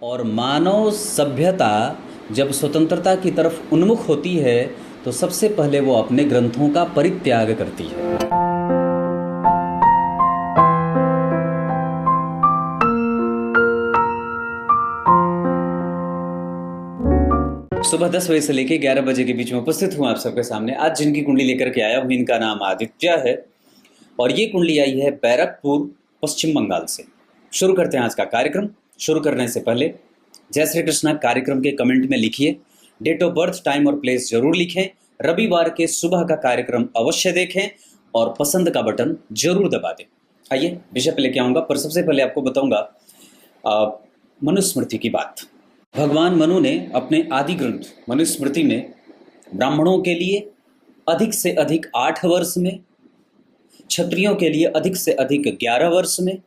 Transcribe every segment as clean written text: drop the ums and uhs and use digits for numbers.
और मानव सभ्यता जब स्वतंत्रता की तरफ उन्मुख होती है तो सबसे पहले वो अपने ग्रंथों का परित्याग करती है। सुबह 10 बजे से लेकर 11 बजे के बीच में उपस्थित हूँ आप सबके सामने। आज जिनकी कुंडली लेकर के आया हूँ इनका नाम आदित्य है और ये कुंडली आई है बैरकपुर, पश्चिम बंगाल से। शुरू करते हैं आज का कार्यक्रम। शुरू करने से पहले जय श्री कृष्णा कार्यक्रम के कमेंट में लिखिए, डेट ऑफ बर्थ, टाइम और प्लेस जरूर लिखें, रविवार के सुबह का कार्यक्रम अवश्य देखें और पसंद का बटन जरूर दबा दें। आइए विषय पे लेके आऊँगा, पर सबसे पहले आपको बताऊँगा मनुस्मृति की बात। भगवान मनु ने अपने आदि ग्रंथ मनुस्मृति में ब्राह्मणों के लिए अधिक से अधिक 8 वर्ष में, क्षत्रियों के लिए अधिक से अधिक 11 वर्ष में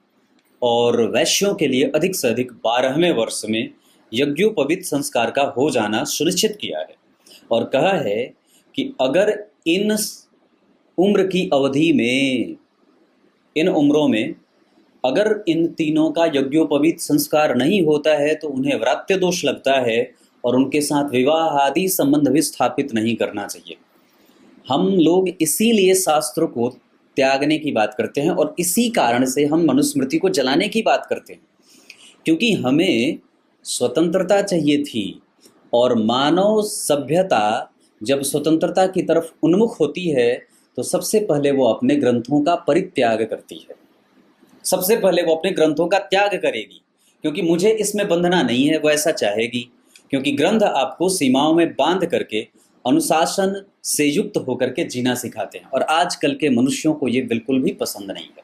और वैश्यों के लिए अधिक से अधिक 12वें वर्ष में यज्ञोपवीत संस्कार का हो जाना सुनिश्चित किया है और कहा है कि अगर इन उम्र की अवधि में, इन उम्रों में अगर इन तीनों का यज्ञोपवीत संस्कार नहीं होता है तो उन्हें व्रात्य दोष लगता है और उनके साथ विवाह आदि संबंध भी स्थापित नहीं करना चाहिए। हम लोग इसीलिए शास्त्र को त्यागने की बात करते हैं और इसी कारण से हम मनुस्मृति को जलाने की बात करते हैं, क्योंकि हमें स्वतंत्रता चाहिए थी और मानव सभ्यता जब स्वतंत्रता की तरफ उन्मुख होती है तो सबसे पहले वो अपने ग्रंथों का परित्याग करती है। सबसे पहले वो अपने ग्रंथों का त्याग करेगी, क्योंकि मुझे इसमें बंधना नहीं है, वो ऐसा चाहेगी, क्योंकि ग्रंथ आपको सीमाओं में बांध करके अनुशासन से युक्त होकर के जीना सिखाते हैं और आजकल के मनुष्यों को ये बिल्कुल भी पसंद नहीं है।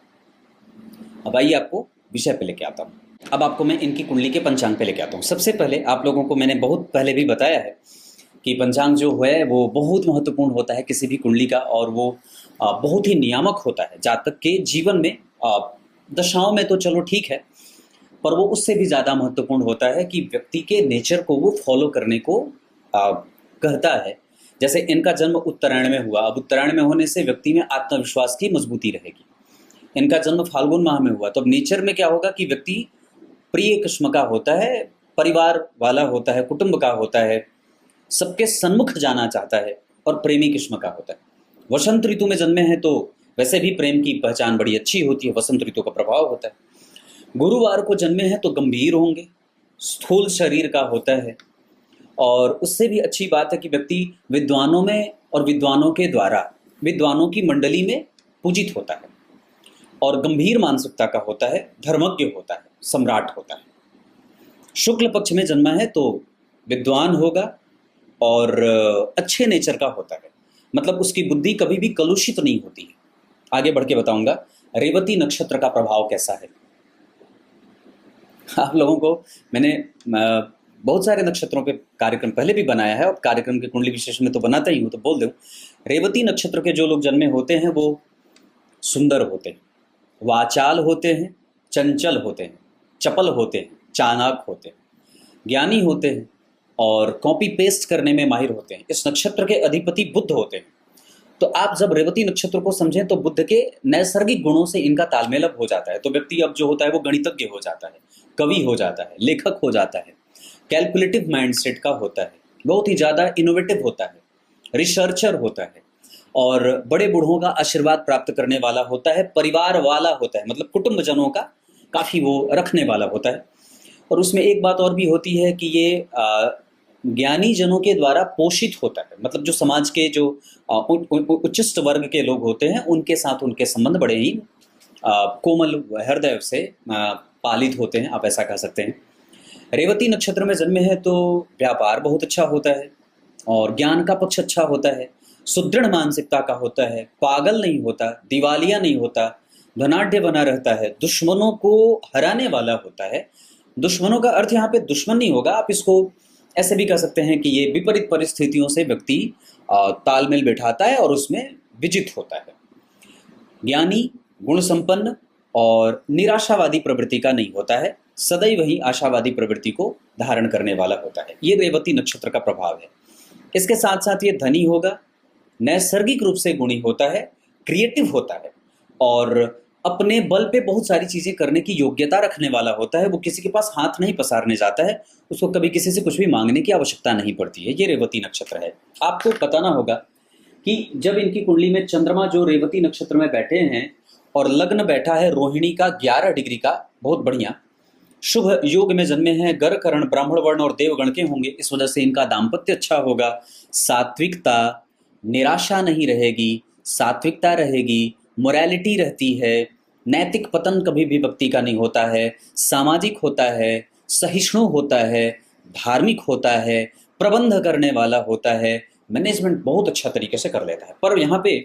अब आइए आपको विषय पे लेके आता हूँ। अब आपको मैं इनकी कुंडली के पंचांग पे लेके आता हूँ। सबसे पहले आप लोगों को मैंने बहुत पहले भी बताया है कि पंचांग जो है वो बहुत महत्वपूर्ण होता है किसी भी कुंडली का, और वो बहुत ही नियामक होता है जातक के जीवन में। दशाओं में तो चलो ठीक है, पर वो उससे भी ज़्यादा महत्वपूर्ण होता है कि व्यक्ति के नेचर को वो फॉलो करने को कहता है। जैसे इनका जन्म उत्तरायण में हुआ, अब उत्तरायण में होने से व्यक्ति में आत्मविश्वास की मजबूती रहेगी। इनका जन्म फाल्गुन माह में हुआ तो अब नेचर में क्या होगा कि व्यक्ति प्रिय किस्म का होता है, परिवार वाला होता है, कुटुंब का होता है, सबके सन्मुख जाना चाहता है और प्रेमी किस्म का होता है। वसंत ऋतु में जन्मे हैं तो वैसे भी प्रेम की पहचान बड़ी अच्छी होती है, वसंत ऋतु का प्रभाव होता है। गुरुवार को जन्मे हैं तो गंभीर होंगे, स्थूल शरीर का होता है और उससे भी अच्छी बात है कि व्यक्ति विद्वानों में और विद्वानों के द्वारा विद्वानों की मंडली में पूजित होता है और गंभीर मानसिकता का होता है, धर्मज्ञ होता है, सम्राट होता है। शुक्ल पक्ष में जन्मा है तो विद्वान होगा और अच्छे नेचर का होता है, मतलब उसकी बुद्धि कभी भी कलुषित नहीं होती है। आगे बढ़ के बताऊंगा रेवती नक्षत्र का प्रभाव कैसा है। आप लोगों को मैंने बहुत सारे नक्षत्रों पे कार्यक्रम पहले भी बनाया है और कार्यक्रम के कुंडली विशेष में तो बनाता ही हूँ, तो बोल दूँ रेवती नक्षत्र के जो लोग जन्मे होते हैं वो सुंदर होते हैं, वाचाल होते हैं, चंचल होते हैं, चपल होते हैं, चालाक होते हैं, ज्ञानी होते हैं और कॉपी पेस्ट करने में माहिर होते हैं। इस नक्षत्र के अधिपति बुध होते हैं। तो आप जब रेवती नक्षत्र को समझें तो बुध के नैसर्गिक गुणों से इनका तालमेल अब हो जाता है, तो व्यक्ति अब जो होता है वो गणितज्ञ हो जाता है, कवि हो जाता है, लेखक हो जाता है, कैलकुलेटिव माइंडसेट का होता है, बहुत ही ज़्यादा इनोवेटिव होता है, रिसर्चर होता है और बड़े बूढ़ों का आशीर्वाद प्राप्त करने वाला होता है, परिवार वाला होता है, मतलब कुटुंबजनों का काफ़ी वो रखने वाला होता है। और उसमें एक बात और भी होती है कि ये ज्ञानी जनों के द्वारा पोषित होता है, मतलब जो समाज के जो उच्चिष्ट वर्ग के लोग होते हैं उनके साथ उनके संबंध बड़े ही कोमल हृदय से पालित होते हैं, आप ऐसा कह सकते हैं। रेवती नक्षत्र में जन्मे हैं तो व्यापार बहुत अच्छा होता है और ज्ञान का पक्ष अच्छा होता है, सुदृढ़ मानसिकता का होता है, पागल नहीं होता, दिवालिया नहीं होता, धनाढ्य बना रहता है, दुश्मनों को हराने वाला होता है। दुश्मनों का अर्थ यहाँ पे दुश्मन नहीं होगा, आप इसको ऐसे भी कह सकते हैं कि ये विपरीत परिस्थितियों से व्यक्ति तालमेल बैठाता है और उसमें विजित होता है। ज्ञानी, गुण संपन्न और निराशावादी प्रवृत्ति का नहीं होता है, सदैव ही आशावादी प्रवृत्ति को धारण करने वाला होता है। ये रेवती नक्षत्र का प्रभाव है। इसके साथ साथ ये धनी होगा, नैसर्गिक रूप से गुणी होता है, क्रिएटिव होता है और अपने बल पे बहुत सारी चीज़ें करने की योग्यता रखने वाला होता है। वो किसी के पास हाथ नहीं पसारने जाता है, उसको कभी किसी से कुछ भी मांगने की आवश्यकता नहीं पड़ती है। ये रेवती नक्षत्र है। आपको बताना होगा कि जब इनकी कुंडली में चंद्रमा जो रेवती नक्षत्र में बैठे हैं और लग्न बैठा है रोहिणी का 11 डिग्री का, बहुत बढ़िया शुभ योग में जन्मे हैं, गर करण ब्राह्मण वर्ण और देवगण के होंगे। इस वजह से इनका दाम्पत्य अच्छा होगा, सात्विकता, निराशा नहीं रहेगी, सात्विकता रहेगी, मोरालिटी रहती है, नैतिक पतन कभी भी व्यक्ति का नहीं होता है, सामाजिक होता है, सहिष्णु होता है, धार्मिक होता है, प्रबंध करने वाला होता है, मैनेजमेंट बहुत अच्छा तरीके से कर लेता है। पर यहाँ पे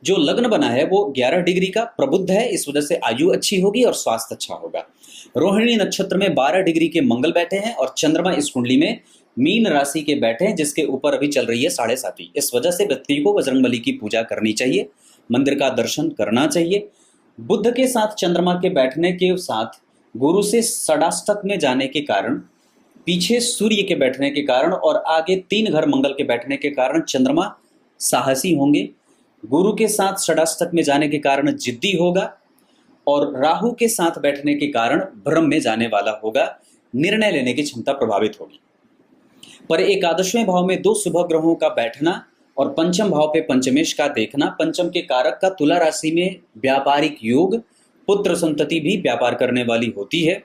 जो लग्न बना है वो 11 डिग्री का प्रबुद्ध है, इस वजह से आयु अच्छी होगी और स्वास्थ्य अच्छा होगा। रोहिणी नक्षत्र में 12 डिग्री के मंगल बैठे हैं और चंद्रमा इस कुंडली में मीन राशि के बैठे हैं, जिसके ऊपर अभी चल रही है 7.5। इस वजह से व्यक्ति को बजरंगबली की पूजा करनी चाहिए, मंदिर का दर्शन करना चाहिए। बुध के साथ चंद्रमा के बैठने के साथ गुरु से षडाष्टक में जाने के कारण, पीछे सूर्य के बैठने के कारण और आगे 3 घर मंगल के बैठने के कारण चंद्रमा साहसी होंगे। गुरु के साथ षडाष्टक में जाने के कारण जिद्दी होगा और राहु के साथ बैठने के कारण भ्रम में जाने वाला होगा, निर्णय लेने की क्षमता प्रभावित होगी। पर एकादशवें भाव में 2 शुभ ग्रहों का बैठना और पंचम भाव पे पंचमेश का देखना, पंचम के कारक का तुला राशि में व्यापारिक योग, पुत्र संतति भी व्यापार करने वाली होती है।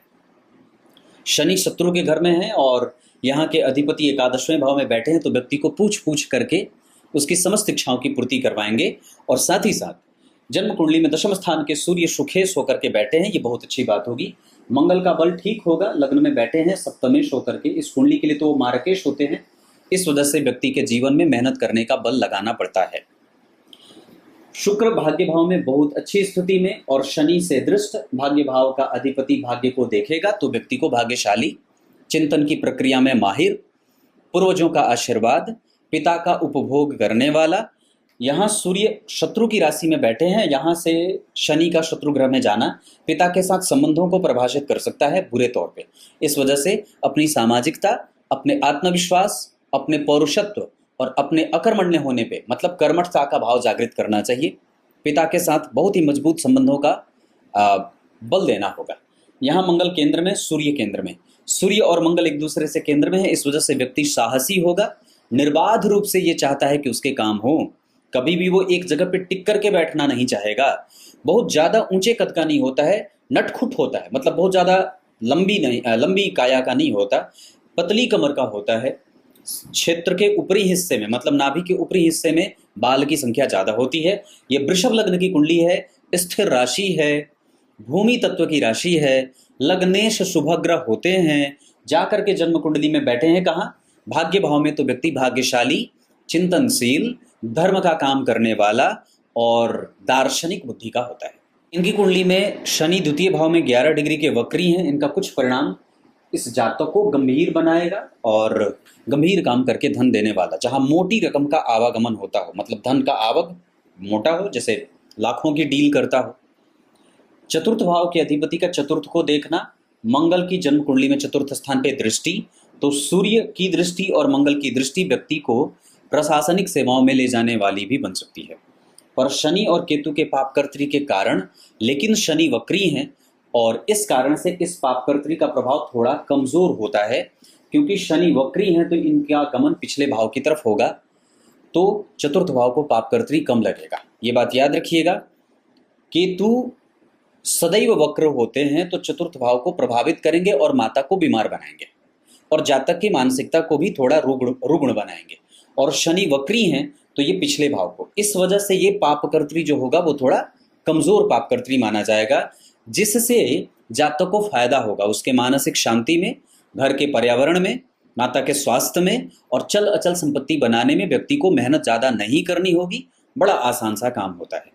शनि शत्रु के घर में है और यहाँ के अधिपति एकादशवें भाव में बैठे हैं, तो व्यक्ति को पूछ पूछ करके उसकी समस्त इच्छाओं की पूर्ति करवाएंगे। और साथ ही साथ जन्म कुंडली में दशम स्थान के सूर्य सुखेश होकर के बैठे हैं, ये बहुत अच्छी बात होगी। मंगल का बल ठीक होगा, लग्न में बैठे हैं सप्तमेश होकर के। इस कुंडली के लिए तो वो मार्केश होते हैं, इस वजह से व्यक्ति के जीवन में मेहनत करने का बल लगाना पड़ता है। शुक्र भाग्य भाव में बहुत अच्छी स्थिति में और शनि से दृष्ट, भाग्य भाव का अधिपति भाग्य को देखेगा तो व्यक्ति को भाग्यशाली, चिंतन की प्रक्रिया में माहिर, पूर्वजों का आशीर्वाद, पिता का उपभोग करने वाला। यहाँ सूर्य शत्रु की राशि में बैठे हैं, यहाँ से शनि का शत्रु ग्रह में जाना पिता के साथ संबंधों को प्रभावित कर सकता है बुरे तौर पे। इस वजह से अपनी सामाजिकता, अपने आत्मविश्वास, अपने पौरुषत्व और अपने अकर्मण्य होने पे, मतलब कर्मठता का भाव जागृत करना चाहिए। पिता के साथ बहुत ही मजबूत संबंधों का बल देना होगा। यहाँ मंगल केंद्र में, सूर्य केंद्र में, सूर्य और मंगल एक दूसरे से केंद्र में है, इस वजह से व्यक्ति साहसी होगा, निर्बाध रूप से ये चाहता है कि उसके काम हो, कभी भी वो एक जगह पे टिक करके बैठना नहीं चाहेगा। बहुत ज़्यादा ऊंचे कद का नहीं होता है, नटखुट होता है, मतलब बहुत ज़्यादा लंबी काया का नहीं होता, पतली कमर का होता है। क्षेत्र के ऊपरी हिस्से में, मतलब नाभि के ऊपरी हिस्से में बाल की संख्या ज़्यादा होती है। ये वृषभ लग्न की कुंडली है, स्थिर राशि है, भूमि तत्व की राशि है, लग्नेश शुभग्रह होते हैं, जाकर के जन्म कुंडली में बैठे हैं कहाँ, भाग्य भाव में, तो व्यक्ति भाग्यशाली, चिंतनशील, धर्म का काम करने वाला और दार्शनिक बुद्धि का होता है। इनकी कुंडली में शनि द्वितीय भाव में 11 डिग्री के वक्री हैं। इनका कुछ परिणाम इस जातक को गंभीर बनाएगा और गंभीर काम करके धन देने वाला, जहां मोटी रकम का आवागमन होता हो, मतलब धन का आवक मोटा हो, जैसे लाखों की डील करता हो। चतुर्थ भाव के अधिपति का चतुर्थ को देखना, मंगल की जन्म कुंडली में चतुर्थ स्थान पे दृष्टि, तो सूर्य की दृष्टि और मंगल की दृष्टि व्यक्ति को प्रशासनिक सेवाओं में ले जाने वाली भी बन सकती है। पर शनि और केतु के पापकर्त्री के कारण, लेकिन शनि वक्री हैं और इस कारण से इस पापकर्त्री का प्रभाव थोड़ा कमजोर होता है, क्योंकि शनि वक्री हैं तो इनका गमन पिछले भाव की तरफ होगा, तो चतुर्थ भाव को पापकर्त्री कम लगेगा। ये बात याद रखिएगा। केतु सदैव वक्र होते हैं तो चतुर्थ भाव को प्रभावित करेंगे और माता को बीमार बनाएंगे और जातक की मानसिकता को भी थोड़ा रुग्ण बनाएंगे। और शनि वक्री हैं तो ये पिछले भाव को, इस वजह से ये पापकर्त्री जो होगा वो थोड़ा कमजोर पापकर्त्री माना जाएगा, जिससे जातक को फायदा होगा उसके मानसिक शांति में, घर के पर्यावरण में, माता के स्वास्थ्य में और चल अचल संपत्ति बनाने में व्यक्ति को मेहनत ज़्यादा नहीं करनी होगी, बड़ा आसान सा काम होता है।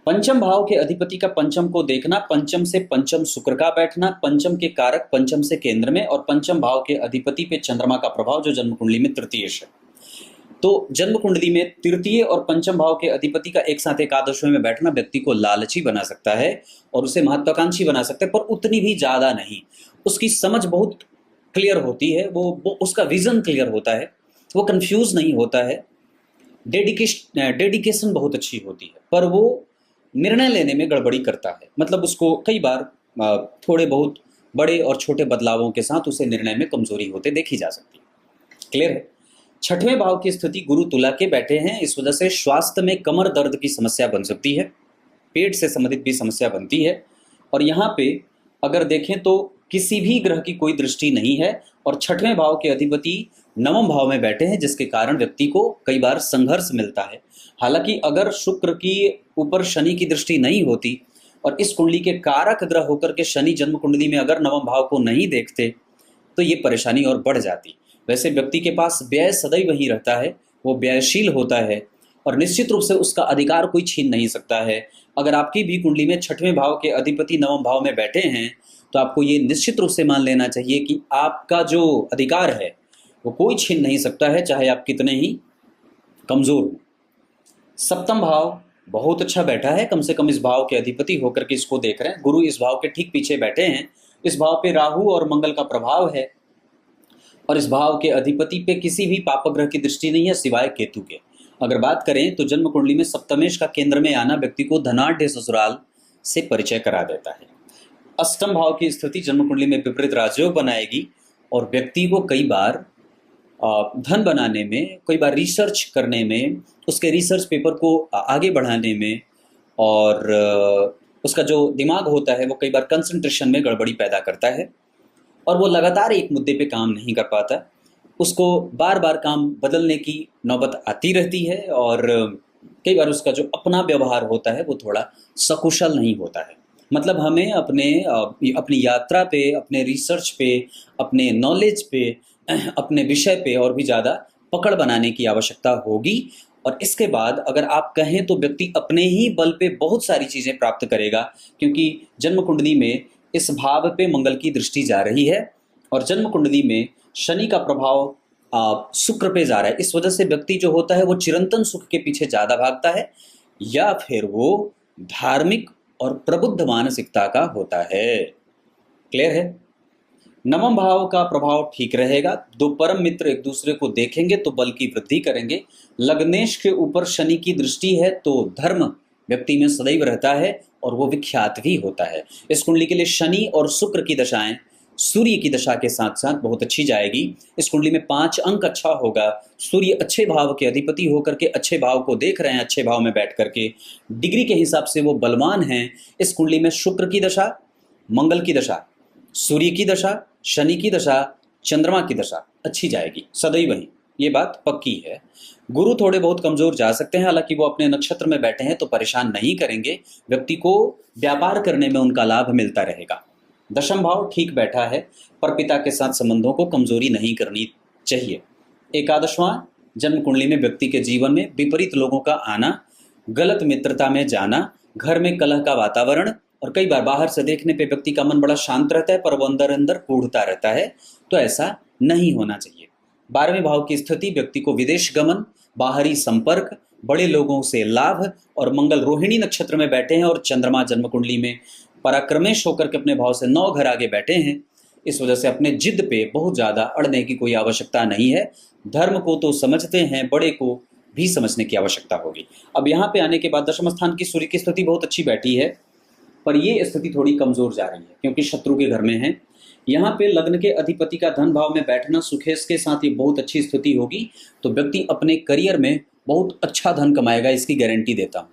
पंचम भाव के अधिपति का पंचम को देखना, पंचम से पंचम शुक्र का बैठना, पंचम के कारक पंचम से केंद्र में और पंचम भाव के अधिपति पे चंद्रमा का प्रभाव जो जन्म कुंडली में तृतीयेश है। तो जन्म कुंडली में तृतीय और पंचम भाव के अधिपति का एक साथ एकादशवें में बैठना व्यक्ति को लालची बना सकता है और उसे महत्वाकांक्षी बना सकता है, पर उतनी भी ज़्यादा नहीं। उसकी समझ बहुत क्लियर होती है, वो उसका विजन क्लियर होता है, वो कंफ्यूज नहीं होता है, डेडिकेशन बहुत अच्छी होती है, पर वो निर्णय लेने में गड़बड़ी करता है। मतलब उसको कई बार थोड़े बहुत बड़े और छोटे बदलावों के साथ उसे निर्णय में कमजोरी होते देखी जा सकती है। क्लियर है। छठवें भाव की स्थिति गुरु तुला के बैठे हैं, इस वजह से स्वास्थ्य में कमर दर्द की समस्या बन सकती है, पेट से संबंधित भी समस्या बनती है। और यहाँ पे अगर देखें तो किसी भी ग्रह की कोई दृष्टि नहीं है और छठवें भाव के अधिपति नवम भाव में बैठे हैं, जिसके कारण व्यक्ति को कई बार संघर्ष मिलता है। हालांकि अगर शुक्र की ऊपर शनि की दृष्टि नहीं होती और इस कुंडली के कारक ग्रह होकर के शनि जन्म कुंडली में अगर नवम भाव को नहीं देखते तो ये परेशानी और बढ़ जाती। वैसे व्यक्ति के पास व्यय सदैव वही रहता है, वो व्ययशील होता है और निश्चित रूप से उसका अधिकार कोई छीन नहीं सकता है। अगर आपकी भी कुंडली में छठवें भाव के अधिपति नवम भाव में बैठे हैं तो आपको ये निश्चित रूप से मान लेना चाहिए कि आपका जो अधिकार है वो कोई छीन नहीं सकता है, चाहे आप कितने ही कमजोर हो। सप्तम भाव बहुत अच्छा बैठा है, कम से कम इस भाव के अधिपति होकर के इसको देख रहे हैं। गुरु इस भाव के ठीक पीछे बैठे हैं, इस भाव पे राहु और मंगल का प्रभाव है और इस भाव के अधिपति पे किसी भी पापग्रह की दृष्टि नहीं है सिवाय केतु के। अगर बात करें तो जन्म कुंडली में सप्तमेश का केंद्र में आना व्यक्ति को धनाढ़ ससुराल से परिचय करा देता है। अष्टम भाव की स्थिति जन्म कुंडली में विपरीत राजयोग बनाएगी और व्यक्ति को कई बार धन बनाने में, कई बार रिसर्च करने में, उसके रिसर्च पेपर को आगे बढ़ाने में और उसका जो दिमाग होता है वो कई बार कंसंट्रेशन में गड़बड़ी पैदा करता है और वो लगातार एक मुद्दे पे काम नहीं कर पाता। उसको बार बार काम बदलने की नौबत आती रहती है और कई बार उसका जो अपना व्यवहार होता है वो थोड़ा सकुशल नहीं होता है। मतलब हमें अपनी यात्रा पे, अपने रिसर्च पे, अपने नॉलेज पे, अपने विषय पे और भी ज़्यादा पकड़ बनाने की आवश्यकता होगी। और इसके बाद अगर आप कहें तो व्यक्ति अपने ही बल पे बहुत सारी चीज़ें प्राप्त करेगा, क्योंकि जन्म कुंडली में इस भाव पे मंगल की दृष्टि जा रही है और जन्म कुंडली में शनि का प्रभाव शुक्र पे जा रहा है। इस वजह से व्यक्ति जो होता है वो चिरंतन सुख के पीछे ज़्यादा भागता है या फिर वो धार्मिक और प्रबुद्ध मानसिकता का होता है। क्लियर है। नवम भाव का प्रभाव ठीक रहेगा, दो परम मित्र एक दूसरे को देखेंगे तो बल की वृद्धि करेंगे। लग्नेश के ऊपर शनि की दृष्टि है तो धर्म व्यक्ति में सदैव रहता है और वो विख्यात भी होता है। इस कुंडली के लिए शनि और शुक्र की दशाएं सूर्य की दशा के साथ साथ बहुत अच्छी जाएगी। इस कुंडली में 5 अंक अच्छा होगा। सूर्य अच्छे भाव के अधिपति होकर के अच्छे भाव को देख रहे हैं, अच्छे भाव में बैठ करके डिग्री के हिसाब से वो बलवान हैं। इस कुंडली में शुक्र की दशा, मंगल की दशा, सूर्य की दशा, शनि की दशा, चंद्रमा की दशा अच्छी जाएगी सदैव ही, ये बात पक्की है। गुरु थोड़े बहुत कमजोर जा सकते हैं, हालांकि वो अपने नक्षत्र में बैठे हैं तो परेशान नहीं करेंगे, व्यक्ति को व्यापार करने में उनका लाभ मिलता रहेगा। दशम भाव ठीक बैठा है पर पिता के साथ संबंधों को कमजोरी नहीं करनी चाहिए। एकादशवां जन्म कुंडली में व्यक्ति के जीवन में विपरीत लोगों का आना, गलत मित्रता में जाना, घर में कलह का वातावरण और कई बार बाहर से देखने पे व्यक्ति का मन बड़ा शांत रहता है पर वो अंदर अंदर कूढ़ता रहता है, तो ऐसा नहीं होना चाहिए। 12वें भाव की स्थिति व्यक्ति को विदेश गमन, बाहरी संपर्क, बड़े लोगों से लाभ और मंगल रोहिणी नक्षत्र में बैठे हैं और चंद्रमा जन्म कुंडली में पराक्रमेश होकर के अपने भाव से 9 घर आगे बैठे हैं। इस वजह से अपने जिद पे बहुत ज़्यादा अड़ने की कोई आवश्यकता नहीं है। धर्म को तो समझते हैं, बड़े को भी समझने की आवश्यकता होगी। अब यहाँ पे आने के बाद दशम स्थान की सूर्य की स्थिति बहुत अच्छी बैठी है पर ये स्थिति थोड़ी कमजोर जा रही है क्योंकि शत्रु के घर में है। यहाँ पे लग्न के अधिपति का धन भाव में बैठना सुखेश के साथ ये बहुत अच्छी स्थिति होगी, तो व्यक्ति अपने करियर में बहुत अच्छा धन कमाएगा, इसकी गारंटी देता हूँ।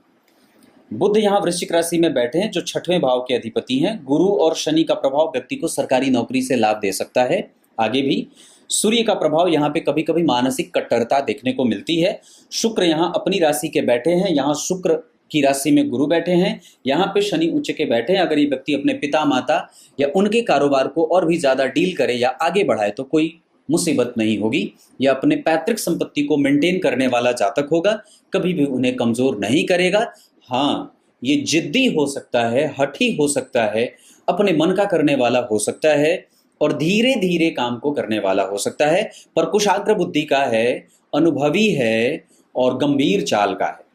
बुध यहाँ वृश्चिक राशि में बैठे हैं जो 6वें भाव के अधिपति हैं। गुरु और शनि का प्रभाव व्यक्ति को सरकारी नौकरी से लाभ दे सकता है। आगे भी सूर्य का प्रभाव यहाँ पे कभी कभी मानसिक कट्टरता देखने को मिलती है। शुक्र यहाँ अपनी राशि के बैठे हैं, यहाँ शुक्र की राशि में गुरु बैठे हैं, यहाँ पे शनि उच्च के बैठे हैं। अगर ये व्यक्ति अपने पिता माता या उनके कारोबार को और भी ज़्यादा डील करे या आगे बढ़ाए तो कोई मुसीबत नहीं होगी। या अपने पैतृक संपत्ति को मेंटेन करने वाला जातक होगा, कभी भी उन्हें कमज़ोर नहीं करेगा। हाँ, ये जिद्दी हो सकता है, हठी हो सकता है, अपने मन का करने वाला हो सकता है और धीरे धीरे काम को करने वाला हो सकता है, पर कुशाग्र बुद्धि का है, अनुभवी है और गंभीर चाल का है।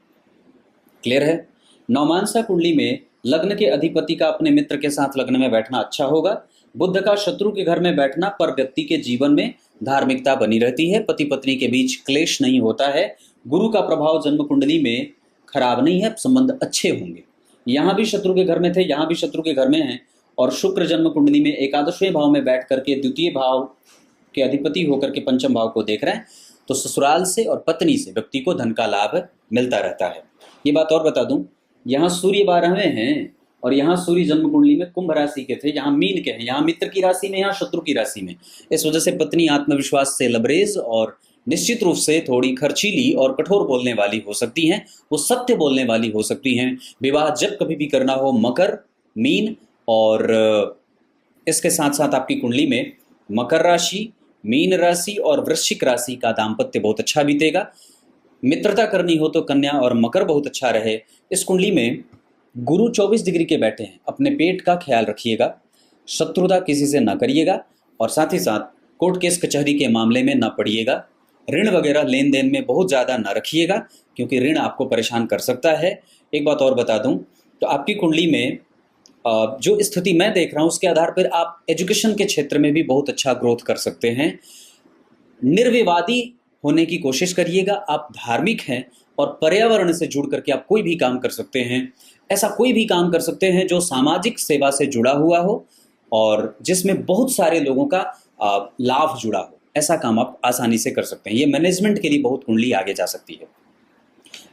क्लियर है। नवमांसा कुंडली में लग्न के अधिपति का अपने मित्र के साथ लग्न में बैठना अच्छा होगा। बुध का शत्रु के घर में बैठना पर व्यक्ति के जीवन में धार्मिकता बनी रहती है, पति पत्नी के बीच क्लेश नहीं होता है। गुरु का प्रभाव जन्म कुंडली में खराब नहीं है, संबंध अच्छे होंगे। यहाँ भी शत्रु के घर में थे, यहाँ भी शत्रु के घर में हैं, और शुक्र जन्म कुंडली में एकादशवें भाव में बैठ करके द्वितीय भाव के अधिपति होकर के पंचम भाव को देख रहे हैं, तो ससुराल से और पत्नी से व्यक्ति को धन का लाभ मिलता रहता है। ये बात और बता दूं, यहाँ सूर्य 12वें हैं और यहाँ सूर्य जन्म कुंडली में कुंभ राशि के थे, यहाँ मीन के हैं, यहाँ मित्र की राशि में, यहाँ शत्रु की राशि में। इस वजह से पत्नी आत्मविश्वास से लबरेज और निश्चित रूप से थोड़ी खर्चीली और कठोर बोलने वाली हो सकती हैं, वो सत्य बोलने वाली हो सकती हैं। विवाह जब कभी भी करना हो मकर, मीन और इसके साथ साथ आपकी कुंडली में मकर राशि, मीन राशि और वृश्चिक राशि का दाम्पत्य बहुत अच्छा बीतेगा। मित्रता करनी हो तो कन्या और मकर बहुत अच्छा रहे। इस कुंडली में गुरु 24 डिग्री के बैठे हैं, अपने पेट का ख्याल रखिएगा, शत्रुता किसी से ना करिएगा, और साथ ही साथ कोर्ट केस कचहरी के मामले में ना पड़िएगा। ऋण वगैरह लेन देन में बहुत ज़्यादा ना रखिएगा, क्योंकि ऋण आपको परेशान कर सकता है। एक बात और बता दूं, तो आपकी कुंडली में जो स्थिति मैं देख रहा हूँ उसके आधार पर आप एजुकेशन के क्षेत्र में भी बहुत अच्छा ग्रोथ कर सकते हैं। निर्विवादी होने की कोशिश करिएगा। आप धार्मिक हैं और पर्यावरण से जुड़ करके आप कोई भी काम कर सकते हैं। ऐसा कोई भी काम कर सकते हैं जो सामाजिक सेवा से जुड़ा हुआ हो और जिसमें बहुत सारे लोगों का लाभ जुड़ा हो, ऐसा काम आप आसानी से कर सकते हैं। ये मैनेजमेंट के लिए बहुत कुंडली आगे जा सकती है।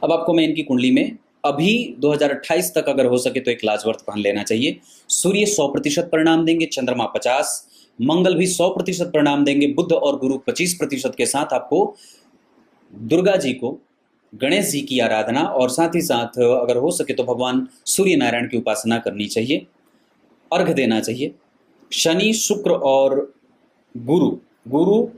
अब आपको मैं इनकी कुंडली में अभी 2028 तक अगर हो सके तो एक लाजवर्थ पहन लेना चाहिए। सूर्य 100% परिणाम देंगे, चंद्रमा 50, मंगल भी 100% परिणाम देंगे, बुध और गुरु 25% के साथ आपको दुर्गा जी को, गणेश जी की आराधना और साथ ही साथ अगर हो सके तो भगवान सूर्य नारायण की उपासना करनी चाहिए, अर्घ देना चाहिए। शनि, शुक्र और बुध, गुरु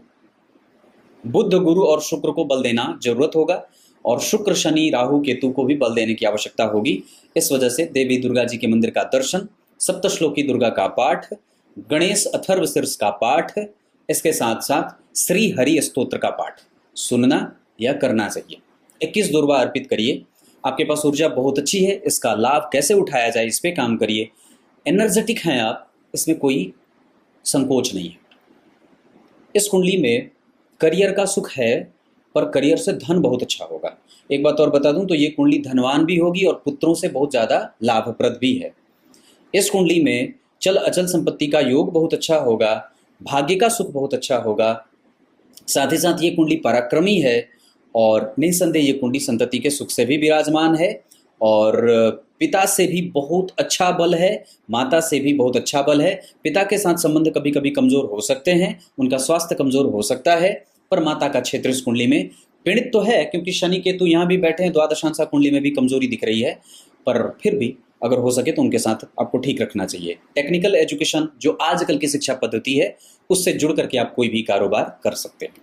और शुक्र को बल देना जरूरत होगा, और शुक्र, शनि, राहु, केतु को भी बल देने की आवश्यकता होगी। इस वजह से देवी दुर्गा जी के मंदिर का दर्शन, सप्तश्लोकी दुर्गा का पाठ, गणेश अथर्व शीर्ष का पाठ, इसके साथ साथ श्री हरि स्तोत्र का पाठ सुनना या करना चाहिए। 21 दुर्वा अर्पित करिए। आपके पास ऊर्जा बहुत अच्छी है, इसका लाभ कैसे उठाया जाए इस पे काम करिए। एनर्जेटिक हैं आप, इसमें कोई संकोच नहीं है। इस कुंडली में करियर का सुख है, पर करियर से धन बहुत अच्छा होगा। एक बात और बता दूं तो ये कुंडली धनवान भी होगी और पुत्रों से बहुत ज़्यादा लाभप्रद भी है। इस कुंडली में चल अचल संपत्ति का योग बहुत अच्छा होगा, भाग्य का सुख बहुत अच्छा होगा। साथ ही साथ ये कुंडली पराक्रमी है और निसंदेह ये कुंडली संतति के सुख से भी विराजमान है, और पिता से भी बहुत अच्छा बल है, माता से भी बहुत अच्छा बल है। पिता के साथ संबंध कभी कभी कमज़ोर हो सकते हैं, उनका स्वास्थ्य कमज़ोर हो सकता है, पर माता का क्षेत्र इस कुंडली में पीड़ित तो है, क्योंकि शनि केतु यहाँ भी बैठे हैं, द्वादशांशा कुंडली में भी कमजोरी दिख रही है, पर फिर भी अगर हो सके तो उनके साथ आपको ठीक रखना चाहिए। टेक्निकल एजुकेशन जो आजकल की शिक्षा पद्धति है उससे जुड़ करके आप कोई भी कारोबार कर सकते हैं।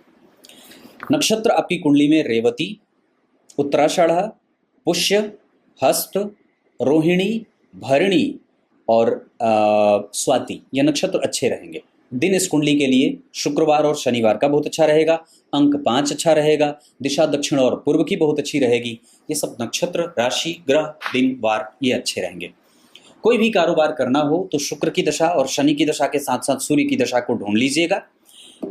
नक्षत्र आपकी कुंडली में रेवती, उत्तराषाढ़, पुष्य, हस्त, रोहिणी, भरणी और स्वाति, ये नक्षत्र अच्छे रहेंगे। दिन इस कुंडली के लिए शुक्रवार और शनिवार का बहुत अच्छा रहेगा। अंक 5 अच्छा रहेगा। दिशा दक्षिण और पूर्व की बहुत अच्छी रहेगी। ये सब नक्षत्र, राशि, ग्रह, दिन, वार ये अच्छे रहेंगे। कोई भी कारोबार करना हो तो शुक्र की दशा और शनि की दशा के साथ साथ सूर्य की दशा को ढूंढ लीजिएगा।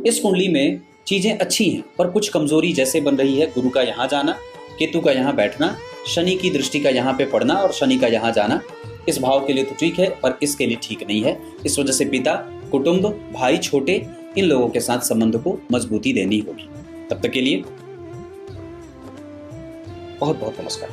इस कुंडली में चीज़ें अच्छी हैं, पर कुछ कमजोरी जैसे बन रही है। गुरु का यहाँ जाना, केतु का यहाँ बैठना, शनि की दृष्टि का यहाँ पे पड़ना और शनि का यहाँ जाना इस भाव के लिए तो ठीक है, पर इसके लिए ठीक नहीं है। इस वजह से पिता, कुटुंब, भाई, छोटे, इन लोगों के साथ संबंध को मजबूती देनी होगी। तब तक के लिए बहुत बहुत नमस्कार।